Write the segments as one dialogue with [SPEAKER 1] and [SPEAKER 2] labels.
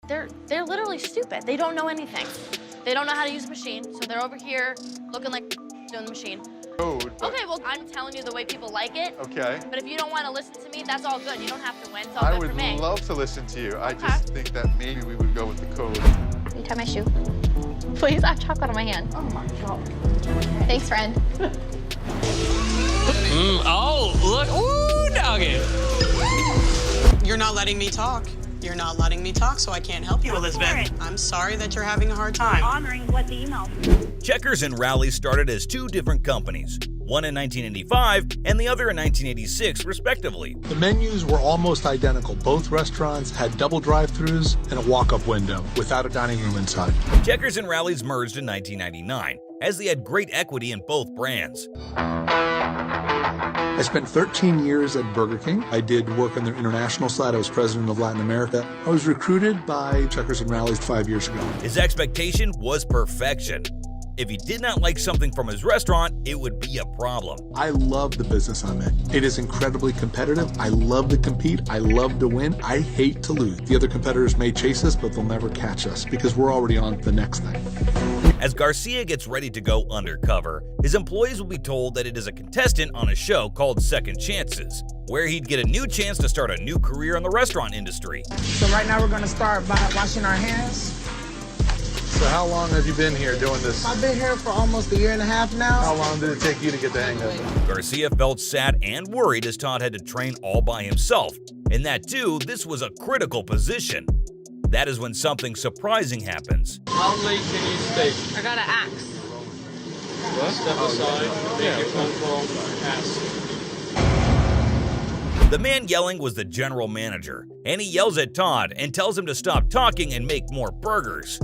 [SPEAKER 1] they're literally stupid. They don't know anything. They don't know how to use a machine, so they're over here looking like doing the machine. Okay, well, I'm telling you the way people like it.
[SPEAKER 2] Okay.
[SPEAKER 1] But if you don't want to listen to me, that's all good. You don't have to win. It's all good for me.
[SPEAKER 2] I would love to listen to you. I just think that maybe we would go with the code.
[SPEAKER 1] Can you tie my shoe? Please, I have chocolate on my hand.
[SPEAKER 3] Oh my God.
[SPEAKER 1] Thanks, friend.
[SPEAKER 4] Oh, look. Ooh, doggy.
[SPEAKER 5] You're not letting me talk. You're not letting me talk, so I can't help you, Elizabeth. I'm sorry that you're having a hard time.
[SPEAKER 3] Honoring what the email.
[SPEAKER 6] Checkers and Rallies started as two different companies, one in 1985 and the other in 1986, respectively.
[SPEAKER 7] The menus were almost identical. Both restaurants had double drive-thrus and a walk-up window without a dining room inside.
[SPEAKER 6] Checkers and Rallies merged in 1999, as they had great equity in both brands.
[SPEAKER 7] I spent 13 years at Burger King. I did work on their international side. I was president of Latin America. I was recruited by Checkers and Rallies 5 years ago.
[SPEAKER 6] His expectation was perfection. If he did not like something from his restaurant, it would be a problem.
[SPEAKER 7] I love the business I'm in. It is incredibly competitive. I love to compete. I love to win. I hate to lose. The other competitors may chase us, but they'll never catch us because we're already on to the next thing.
[SPEAKER 6] As Garcia gets ready to go undercover, his employees will be told that it is a contestant on a show called Second Chances, where he'd get a new chance to start a new career in the restaurant industry.
[SPEAKER 8] So right now we're going to start by washing our hands.
[SPEAKER 2] So how long have you been here doing this?
[SPEAKER 8] I've been here for almost 1.5 years now.
[SPEAKER 2] How long did it take you to get the hang of it?
[SPEAKER 6] Garcia felt sad and worried as Todd had to train all by himself, and that too, this was a critical position. That is when something surprising happens.
[SPEAKER 4] How late can you stay?
[SPEAKER 1] I got an axe.
[SPEAKER 4] Step aside, make your phone call, ask.
[SPEAKER 6] The man yelling was the general manager, and he yells at Todd and tells him to stop talking and make more burgers.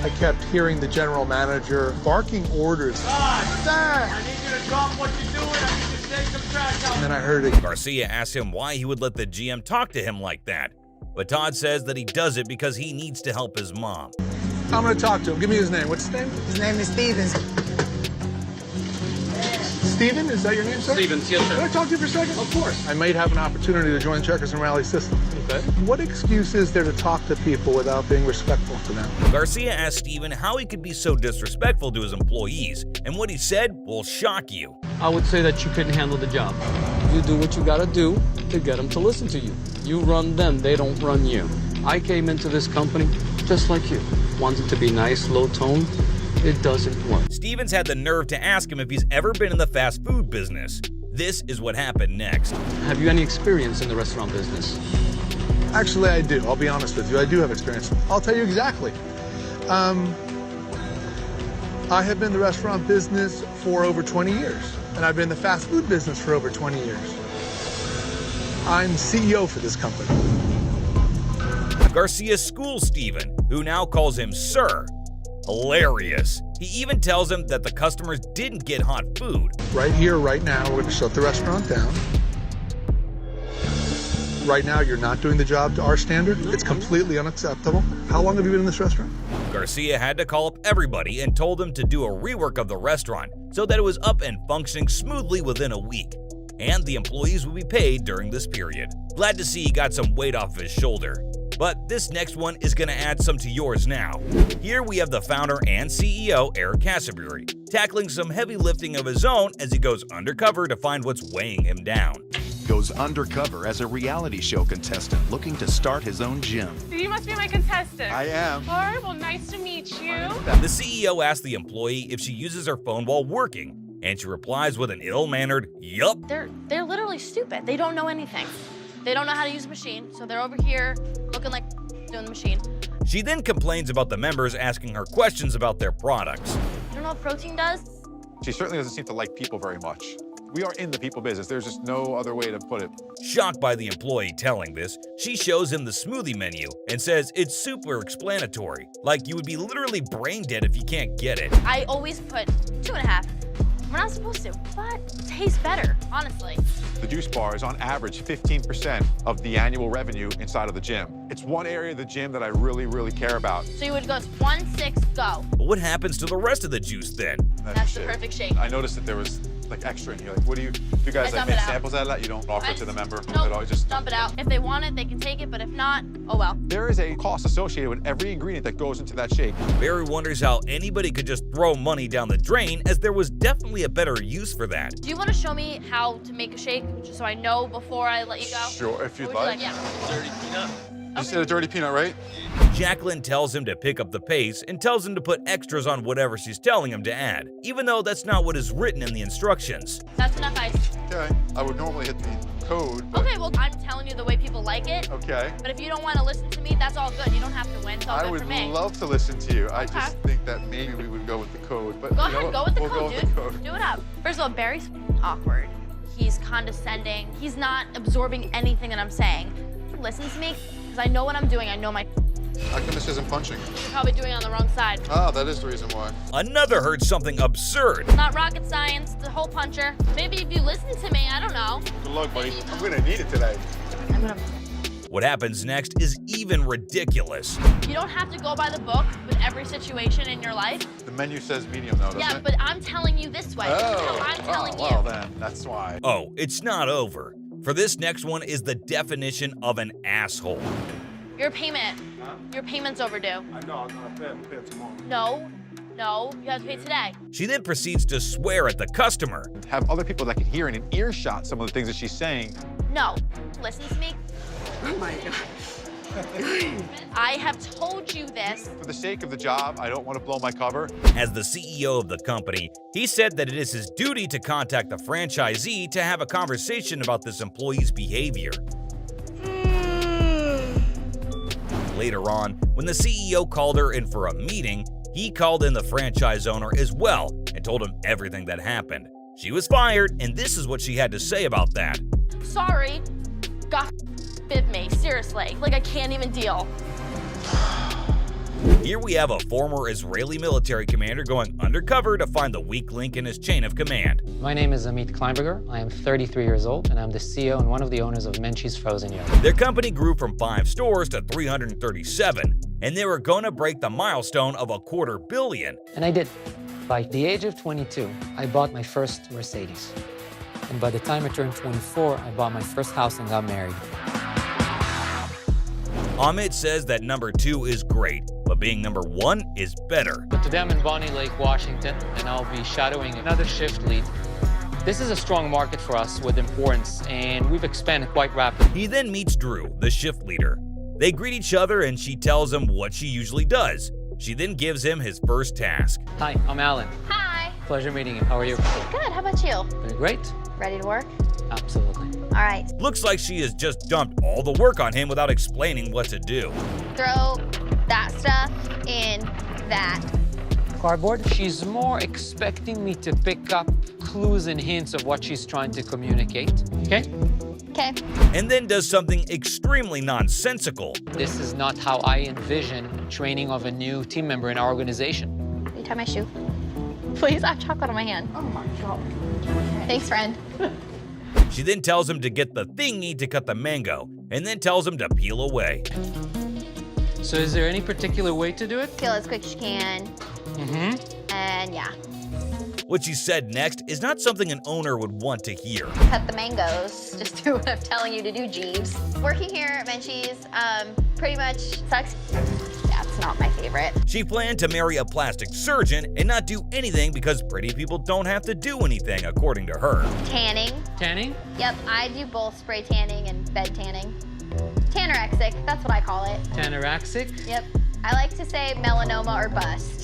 [SPEAKER 7] I kept hearing the general manager barking orders.
[SPEAKER 4] Sir, I need you to drop what you're doing. I need you to take some trash out.
[SPEAKER 7] And then I heard it.
[SPEAKER 6] Garcia asked him why he would let the GM talk to him like that, but Todd says that he does it because he needs to help his mom.
[SPEAKER 7] I'm going to talk to him. Give me his name. What's his name?
[SPEAKER 8] His name is Steven.
[SPEAKER 7] Steven, is that your name, sir?
[SPEAKER 4] Stevens, yes,
[SPEAKER 7] Can I
[SPEAKER 4] sir.
[SPEAKER 7] talk to you for a second?
[SPEAKER 4] Of course.
[SPEAKER 7] I might have an opportunity to join Checkers and Rallies system.
[SPEAKER 4] Okay.
[SPEAKER 7] What excuse is there to talk to people without being respectful to them?
[SPEAKER 6] Garcia asked Steven how he could be so disrespectful to his employees, and what he said will shock you.
[SPEAKER 4] I would say that you couldn't handle the job. You do what you gotta do to get them to listen to you. You run them, they don't run you. I came into this company just like you. Wanted to be nice, low tone. It doesn't work.
[SPEAKER 6] Stevens had the nerve to ask him if he's ever been in the fast food business. This is what happened next.
[SPEAKER 4] Have you any experience in the restaurant business?
[SPEAKER 7] Actually, I do. I'll be honest with you. I do have experience. I'll tell you exactly. I have been in the restaurant business for over 20 years, and I've been in the fast food business for over 20 years. I'm CEO for this company.
[SPEAKER 6] Garcia schools Steven, who now calls him Sir. Hilarious. He even tells him that the customers didn't get hot food.
[SPEAKER 7] Right here, right now, we're going to shut the restaurant down. Right now, you're not doing the job to our standard. It's completely unacceptable. How long have you been in this restaurant?
[SPEAKER 6] Garcia had to call up everybody and told them to do a rework of the restaurant so that it was up and functioning smoothly within a week. And the employees would be paid during this period. Glad to see he got some weight off of his shoulder. But this next one is going to add some to yours now. Here we have the founder and CEO, Eric Casaburi, tackling some heavy lifting of his own as he goes undercover to find what's weighing him down.
[SPEAKER 9] Goes undercover as a reality show contestant looking to start his own gym.
[SPEAKER 10] You must be my contestant.
[SPEAKER 2] I am.
[SPEAKER 10] All right, well, nice to meet you.
[SPEAKER 6] The CEO asks the employee if she uses her phone while working, and she replies with an ill-mannered, "Yup."
[SPEAKER 1] They're literally stupid. They don't know anything. They don't know how to use a machine, so they're over here looking like doing the machine.
[SPEAKER 6] She then complains about the members asking her questions about their products.
[SPEAKER 1] You don't know what protein does?
[SPEAKER 2] She certainly doesn't seem to like people very much. We are in the people business. There's just no other way to put it.
[SPEAKER 6] Shocked by the employee telling this, she shows him the smoothie menu and says it's super explanatory, like you would be literally brain dead if you can't get it.
[SPEAKER 1] I always put 2.5. We're not supposed to, but it tastes better, honestly.
[SPEAKER 2] The juice bar is on average 15% of the annual revenue inside of the gym. It's one area of the gym that I really, really care about.
[SPEAKER 1] So you would go 1, 6, go.
[SPEAKER 6] But what happens to the rest of the juice then?
[SPEAKER 1] That's the perfect shake.
[SPEAKER 2] I noticed that there was like extra in here? Like, what do you guys
[SPEAKER 1] I
[SPEAKER 2] like
[SPEAKER 1] dump
[SPEAKER 2] make
[SPEAKER 1] it out.
[SPEAKER 2] samples out of that? You don't offer it to the member
[SPEAKER 1] Nope,
[SPEAKER 2] at all? You just
[SPEAKER 1] dump it out. If they want it, they can take it, but if not, oh well.
[SPEAKER 2] There is a cost associated with every ingredient that goes into that shake.
[SPEAKER 6] Barry wonders how anybody could just throw money down the drain, as there was definitely a better use for that.
[SPEAKER 1] Do you want to show me how to make a shake, just so I know before I let you go?
[SPEAKER 2] Sure, if you'd
[SPEAKER 1] What would
[SPEAKER 2] like.
[SPEAKER 1] you Yeah.
[SPEAKER 3] Dirty peanut.
[SPEAKER 2] You said a dirty peanut, right?
[SPEAKER 6] Jacqueline tells him to pick up the pace and tells him to put extras on whatever she's telling him to add, even though that's not what is written in the instructions.
[SPEAKER 1] That's enough ice.
[SPEAKER 2] Okay. I would normally hit the code, but
[SPEAKER 1] Okay, well, I'm telling you the way people like it.
[SPEAKER 2] okay.
[SPEAKER 1] But if you don't want to listen to me, that's all good. You don't have to win. It's all
[SPEAKER 2] I
[SPEAKER 1] good
[SPEAKER 2] would
[SPEAKER 1] for me.
[SPEAKER 2] love to listen to you. I just
[SPEAKER 1] Okay.
[SPEAKER 2] think that maybe we would go with the code. But
[SPEAKER 1] Go
[SPEAKER 2] you know
[SPEAKER 1] ahead,
[SPEAKER 2] what?
[SPEAKER 1] go with the
[SPEAKER 2] We'll
[SPEAKER 1] code,
[SPEAKER 2] go with
[SPEAKER 1] dude.
[SPEAKER 2] the code.
[SPEAKER 1] Do it up. First of all, Barry's awkward. He's condescending. He's not absorbing anything that I'm saying. Listen to me, because I know what I'm doing. I know my.
[SPEAKER 2] How come this isn't punching?
[SPEAKER 1] You're probably doing it on the wrong side.
[SPEAKER 2] Ah, that is the reason why.
[SPEAKER 6] Another heard something absurd.
[SPEAKER 1] Not rocket science. The hole puncher. Maybe if you listen to me, I don't know.
[SPEAKER 2] Good luck, buddy. I'm gonna need it today.
[SPEAKER 1] I'm gonna.
[SPEAKER 6] What happens next is even ridiculous.
[SPEAKER 1] You don't have to go by the book with every situation in your life.
[SPEAKER 2] The menu says medium, though, doesn't
[SPEAKER 1] Yeah,
[SPEAKER 2] it?
[SPEAKER 1] but I'm telling you this way. This is how I'm telling
[SPEAKER 2] oh, well
[SPEAKER 1] you.
[SPEAKER 2] then, that's why.
[SPEAKER 6] Oh, it's not over. For this next one is the definition of an asshole.
[SPEAKER 1] Your payment. Your payment's overdue.
[SPEAKER 3] I know, I'm gonna pay. I'm gonna pay it tomorrow.
[SPEAKER 1] No, you have to pay today.
[SPEAKER 6] She then proceeds to swear at the customer.
[SPEAKER 2] Have other people that can hear in an earshot some of the things that she's saying.
[SPEAKER 1] No, listen to me.
[SPEAKER 8] Oh my God.
[SPEAKER 1] I have told you this.
[SPEAKER 2] For the sake of the job, I don't want to blow my cover.
[SPEAKER 6] As the CEO of the company, he said that it is his duty to contact the franchisee to have a conversation about this employee's behavior. Later on, when the CEO called her in for a meeting, he called in the franchise owner as well and told him everything that happened. She was fired, and this is what she had to say about that.
[SPEAKER 1] Sorry. God bid me, seriously. Like I can't even deal.
[SPEAKER 6] Here we have a former Israeli military commander going undercover to find the weak link in his chain of command.
[SPEAKER 11] My name is Amit Kleinberger. I am 33 years old, and I'm the CEO and one of the owners of Menchie's Frozen Yogurt.
[SPEAKER 6] Their company grew from 5 stores to 337, and they were going to break the milestone of $250 million.
[SPEAKER 11] And I did. By the age of 22, I bought my first Mercedes. And by the time I turned 24, I bought my first house and got married.
[SPEAKER 6] Amit says that number 2 is great, but being number 1 is better.
[SPEAKER 11] But today I'm in Bonnie Lake, Washington, and I'll be shadowing another shift lead. This is a strong market for us with importance, and we've expanded quite rapidly.
[SPEAKER 6] He then meets Drew, the shift leader. They greet each other and she tells him what she usually does. She then gives him his first task.
[SPEAKER 11] Hi, I'm Alan.
[SPEAKER 1] Hi.
[SPEAKER 11] Pleasure meeting you. How are you?
[SPEAKER 1] Good, how about you?
[SPEAKER 11] Doing great.
[SPEAKER 1] Ready to work?
[SPEAKER 11] Absolutely.
[SPEAKER 1] All right.
[SPEAKER 6] Looks like she has just dumped all the work on him without explaining what to do.
[SPEAKER 1] Throw that stuff in that.
[SPEAKER 11] Cardboard. She's more expecting me to pick up clues and hints of what she's trying to communicate. Okay?
[SPEAKER 1] Okay.
[SPEAKER 6] And then does something extremely nonsensical.
[SPEAKER 11] This is not how I envision training of a new team member in our organization.
[SPEAKER 1] Will you tie my shoe? Please, I have chocolate on my hand. Oh my God. Thanks, friend.
[SPEAKER 6] She then tells him to get the thingy to cut the mango, and then tells him to peel away.
[SPEAKER 11] So is there any particular way to do it?
[SPEAKER 1] Peel as quick as you can. And yeah.
[SPEAKER 6] What she said next is not something an owner would want to hear.
[SPEAKER 1] Cut the mangoes. Just do what I'm telling you to do, Jeeves. Working here at Menchie's pretty much sucks. That's not my favorite.
[SPEAKER 6] She planned to marry a plastic surgeon and not do anything because pretty people don't have to do anything, according to her.
[SPEAKER 1] Tanning.
[SPEAKER 11] Tanning?
[SPEAKER 1] Yep, I do both spray tanning and bed tanning. Tanorexic, that's what I call it.
[SPEAKER 11] Tanorexic?
[SPEAKER 1] Yep. I like to say melanoma or bust.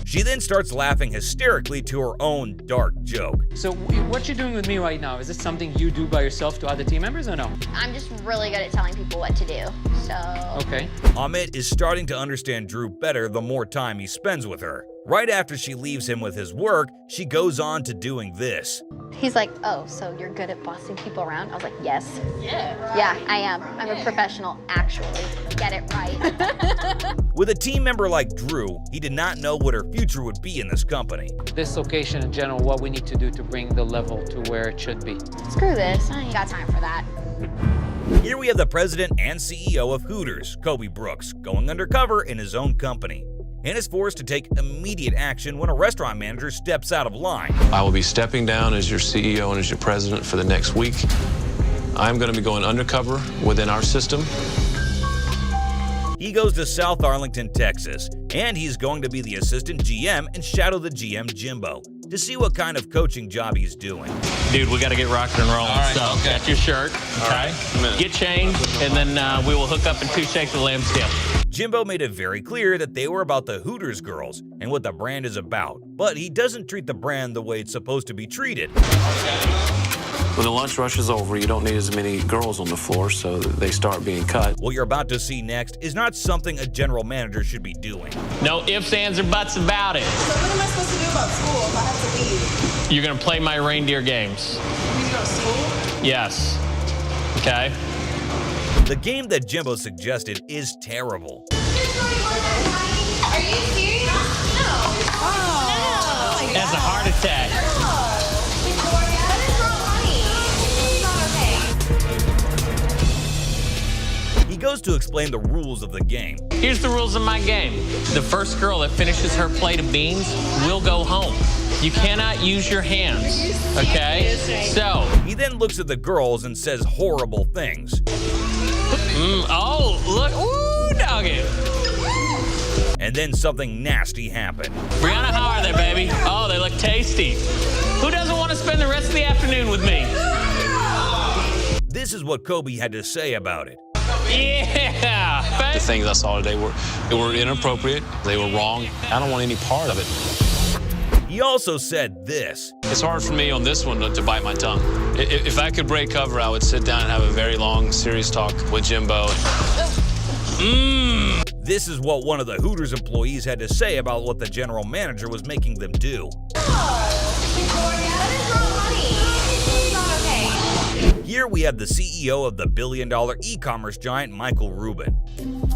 [SPEAKER 6] She then starts laughing hysterically to her own dark joke.
[SPEAKER 11] So what you're doing with me right now, is this something you do by yourself to other team members or no?
[SPEAKER 1] I'm just really good at telling people what to do, so...
[SPEAKER 11] Okay.
[SPEAKER 6] Amit is starting to understand Drew better the more time he spends with her. Right after she leaves him with his work, she goes on to doing this.
[SPEAKER 1] He's like, oh, so you're good at bossing people around? I was like, yes. Yeah, I am. I'm a professional, actually. Get it right.
[SPEAKER 6] With a team member like Drew, he did not know what her future would be in this company.
[SPEAKER 11] This location in general, what we need to do to bring the level to where it should be.
[SPEAKER 1] Screw this. I ain't got time for that.
[SPEAKER 6] Here we have the president and CEO of Hooters, Kobe Brooks, going undercover in his own company. and is forced to take immediate action when a restaurant manager steps out of line.
[SPEAKER 12] I will be stepping down as your CEO and as your president for the next week. I'm going to be going undercover within our system.
[SPEAKER 6] He goes to South Arlington, Texas, and he's going to be the assistant GM and shadow the GM Jimbo to see what kind of coaching job he's doing.
[SPEAKER 13] Dude, we got to get rocking and rolling. So, that's your shirt, okay? Get changed, and then we will hook up in 2 shakes of lamb steak.
[SPEAKER 6] Jimbo made it very clear that they were about the Hooters girls and what the brand is about, but he doesn't treat the brand the way it's supposed to be treated.
[SPEAKER 12] When the lunch rush is over, you don't need as many girls on the floor, so they start being cut.
[SPEAKER 6] What you're about to see next is not something a general manager should be doing.
[SPEAKER 13] No ifs, ands, or buts about it.
[SPEAKER 8] So what am I supposed to do about school if I have to leave?
[SPEAKER 13] You're going to play my reindeer games.
[SPEAKER 8] You go to school?
[SPEAKER 13] Yes. Okay?
[SPEAKER 6] The game that Jimbo suggested is terrible.
[SPEAKER 14] Are you serious? No.
[SPEAKER 8] Oh, no.
[SPEAKER 13] That's a heart attack.
[SPEAKER 6] He goes to explain the rules of the game.
[SPEAKER 13] Here's the rules of my game. The first girl that finishes her plate of beans will go home. You cannot use your hands, okay? So.
[SPEAKER 6] He then looks at the girls and says horrible things.
[SPEAKER 13] Oh, look. Ooh, doggy.
[SPEAKER 6] And then something nasty happened.
[SPEAKER 13] Brianna, how are they, baby? Oh, they look tasty. Who doesn't want to spend the rest of the afternoon with me?
[SPEAKER 6] This is what Kobe had to say about it.
[SPEAKER 13] Yeah!
[SPEAKER 12] The things I saw today were inappropriate. They were wrong. I don't want any part of it.
[SPEAKER 6] He also said this.
[SPEAKER 12] It's hard for me on this one to bite my tongue. If I could break cover, I would sit down and have a very long, serious talk with Jimbo.
[SPEAKER 6] This is what one of the Hooters employees had to say about what the general manager was making them do. Here we have the CEO of the billion-dollar e-commerce giant, Michael Rubin.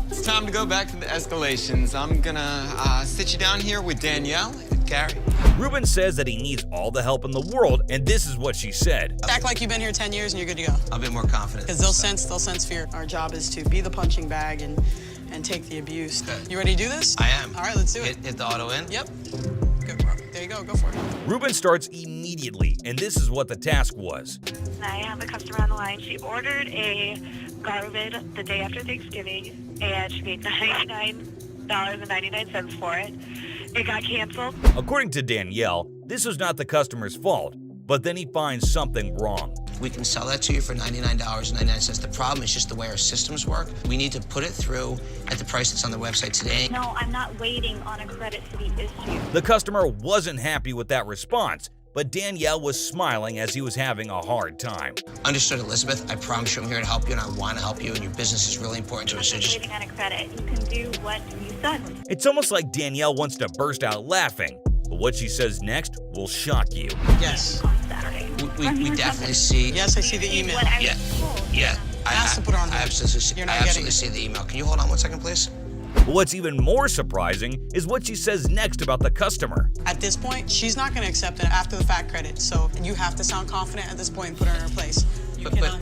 [SPEAKER 15] It's time to go back to the escalations. I'm gonna sit you down here with Danielle and Gary.
[SPEAKER 6] Rubin says that he needs all the help in the world, and this is what she said.
[SPEAKER 5] Act like you've been here 10 years and you're good to go.
[SPEAKER 15] I'll be more confident.
[SPEAKER 5] Because they'll sense fear. Our job is to be the punching bag and take the abuse.
[SPEAKER 15] Okay.
[SPEAKER 5] You ready to do this?
[SPEAKER 15] I am.
[SPEAKER 5] All right, let's do it.
[SPEAKER 15] Hit the auto in?
[SPEAKER 5] Yep. Good, bro. There you go. Go for it.
[SPEAKER 6] Rubin starts immediately, and this is what the task was.
[SPEAKER 14] I have a customer on the line. She ordered a garment the day after Thanksgiving, and she paid $99.99 for it. It got canceled.
[SPEAKER 6] According to Danielle, this was not the customer's fault, but then he finds something wrong.
[SPEAKER 15] We can sell that to you for $99.99. The problem is just the way our systems work. We need to put it through at the price that's on the website today.
[SPEAKER 14] No, I'm not waiting on a credit to be issued.
[SPEAKER 6] The customer wasn't happy with that response, but Danielle was smiling as he was having a hard time.
[SPEAKER 15] Understood, Elizabeth. I promise you I'm here to help you, and I want to help you, and your business is really important to us.
[SPEAKER 14] I'm not waiting on a credit. You can do what you've done.
[SPEAKER 6] It's almost like Danielle wants to burst out laughing, but what she says next will shock you.
[SPEAKER 5] Yes.
[SPEAKER 14] On Saturday.
[SPEAKER 15] We definitely see.
[SPEAKER 5] Yes, I see the email.
[SPEAKER 15] Yeah.
[SPEAKER 5] I have to put her on hold.
[SPEAKER 15] I absolutely,
[SPEAKER 5] You're not
[SPEAKER 15] I absolutely see the email. Can you hold on 1 second, please?
[SPEAKER 6] But what's even more surprising is what she says next about the customer.
[SPEAKER 5] At this point, she's not going to accept an after-the-fact credit, so you have to sound confident at this point and put her in her place.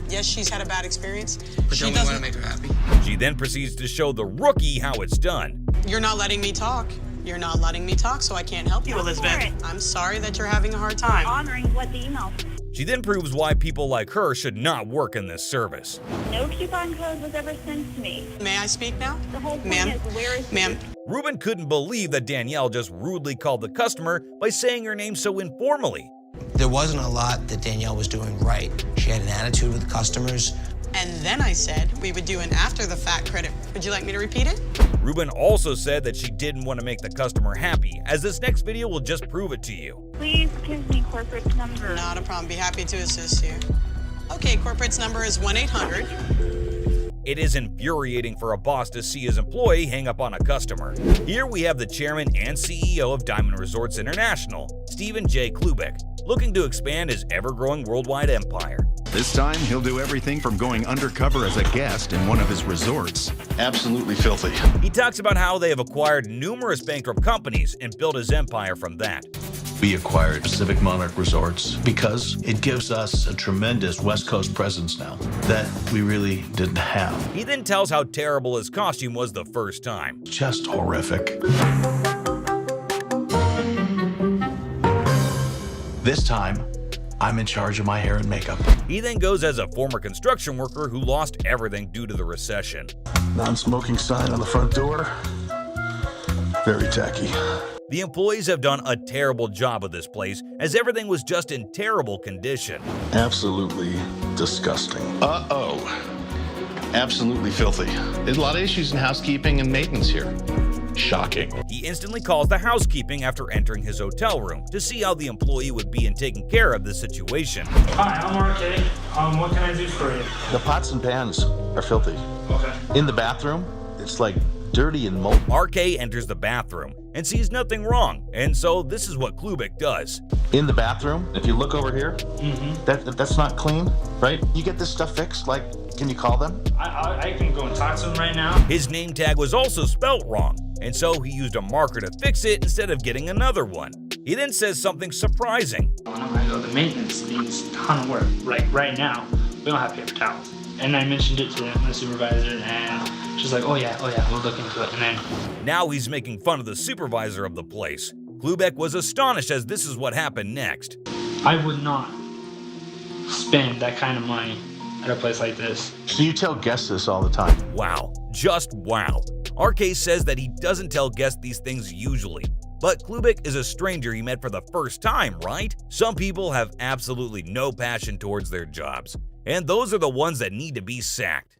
[SPEAKER 5] Yes, she's had a bad experience.
[SPEAKER 15] But don't we want to make her happy?
[SPEAKER 6] She then proceeds to show the rookie how it's done.
[SPEAKER 5] You're not letting me talk. You're not letting me talk, so I can't help you, Elizabeth. I'm sorry that you're having a hard time.
[SPEAKER 14] Honoring what the email.
[SPEAKER 6] She then proves why people like her should not work in this service.
[SPEAKER 14] No coupon code was ever sent to me.
[SPEAKER 5] May I speak now?
[SPEAKER 14] The whole point is, where is
[SPEAKER 5] Ma'am.
[SPEAKER 6] Rubin couldn't believe that Danielle just rudely called the customer by saying her name so informally.
[SPEAKER 15] There wasn't a lot that Danielle was doing right. She had an attitude with customers.
[SPEAKER 5] And then I said we would do an after-the-fact credit. Would you like me to repeat it?
[SPEAKER 6] Rubin also said that she didn't want to make the customer happy, as this next video will just prove it to you.
[SPEAKER 14] Please give me corporate number.
[SPEAKER 5] Not a problem. Be happy to assist you. Okay, corporate's number is 1-800.
[SPEAKER 6] It is infuriating for a boss to see his employee hang up on a customer. Here we have the chairman and CEO of Diamond Resorts International, Stephen J. Klubik, looking to expand his ever-growing worldwide empire.
[SPEAKER 9] This time, he'll do everything from going undercover as a guest in one of his resorts. Absolutely filthy.
[SPEAKER 6] He talks about how they have acquired numerous bankrupt companies and built his empire from that.
[SPEAKER 16] We acquired Pacific Monarch Resorts because it gives us a tremendous West Coast presence now that we really didn't have.
[SPEAKER 6] He then tells how terrible his costume was the first time.
[SPEAKER 16] Just horrific. This time, I'm in charge of my hair and makeup.
[SPEAKER 6] He then goes as a former construction worker who lost everything due to the recession.
[SPEAKER 16] Non-smoking sign on the front door. Very tacky.
[SPEAKER 6] The employees have done a terrible job of this place, as everything was just in terrible condition.
[SPEAKER 16] Absolutely disgusting.
[SPEAKER 9] Uh-oh. Absolutely filthy. There's a lot of issues in housekeeping and maintenance here. Shocking.
[SPEAKER 6] He instantly calls the housekeeping after entering his hotel room to see how the employee would be in taking care of the situation.
[SPEAKER 3] Hi, I'm RK. What can I do for you?
[SPEAKER 16] The pots and pans are filthy.
[SPEAKER 3] Okay.
[SPEAKER 16] In the bathroom, it's like dirty and moldy.
[SPEAKER 6] RK enters the bathroom and sees nothing wrong, and so this is what Klubik does.
[SPEAKER 16] In the bathroom, if you look over here, that's not clean, right? You get this stuff fixed, like, can you call them?
[SPEAKER 3] I can go and talk to him right now.
[SPEAKER 6] His name tag was also spelt wrong, and so he used a marker to fix it instead of getting another one. He then says something surprising.
[SPEAKER 3] I go, the maintenance needs a ton of work. Like right now, we don't have paper towels. And I mentioned it to the supervisor, and she's like, oh yeah, we'll look into it. And then
[SPEAKER 6] now he's making fun of the supervisor of the place. Klubik was astonished as this is what happened next.
[SPEAKER 3] I would not spend that kind of money at a place like this.
[SPEAKER 16] So you tell guests this all the time?
[SPEAKER 6] Wow, just wow. RK says that he doesn't tell guests these things usually. But Klubik is a stranger he met for the first time, right? Some people have absolutely no passion towards their jobs, and those are the ones that need to be sacked.